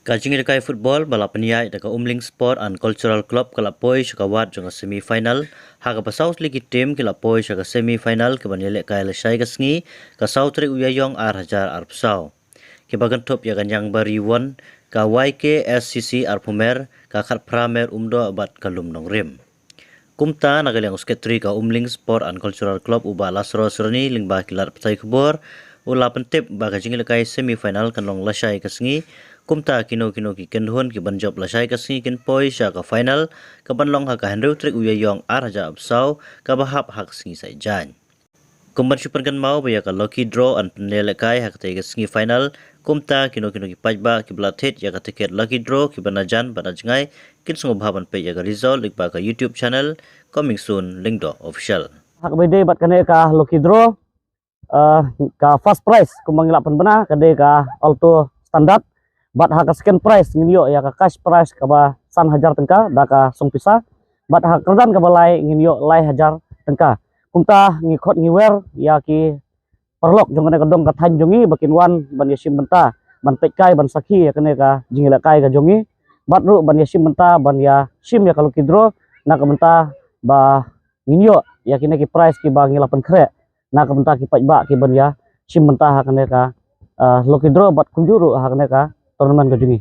Kajing dekai football balapan yai dekat Umling Sport and Cultural Club kalapoi syakawat jong semi final haga pasaut ligi tim kalapoi syaka semi final ke banilek kai lesai kasngi ka sautri uyayong hajar arpsau ke bagan top ya ganyang bari won ka YKSCC arpumer ka khat pramer umdo abat kalum nong rim kumta nagalang usketri ka Umling Sport and Cultural Club uba lasro serni lingba kilat petai kubor ula pentip baga jing lekai semi final kanlong lasai kasngi kumta kino ki kendhon ki banjob lasai kasngi ken poi sya ka final ka banlong ha ka henry trick uyayong araja absau ka bahap hak sngi sai jan kumban super kan mau baya ka lucky draw an penelekai hak te kasngi final kumta kino ki pajba ki blatet ya ka tiket lucky draw ki banajan banajngai kin sungo bhaban pe ya ka result likba ka YouTube channel coming soon lingdo official hak bede bat kane ka lucky draw ka first prize kumang lapan bena kade ka alto standard bat hak second prize nginyo ya ka cash prize ka ba san hajar tengka da ka song pisa bat hak kerdan ka balai nginyo lai hajar tengka kumta ngikot ngiwer ya ki perlok jongane ka dong ka than jongi bakin wan ban yesim benta ban pekai ban sakhi ya kane ka jingila kai ka jongi bat ru ban yesim benta ban ya sim ya ka lucky draw na ka benta ba nginyo ya kine ki prize ki ba ngilapan kre na ka benta ki pajba ki ban ya sim benta hakane ka lucky draw bat kunjuru hakane ka tournament ka jungi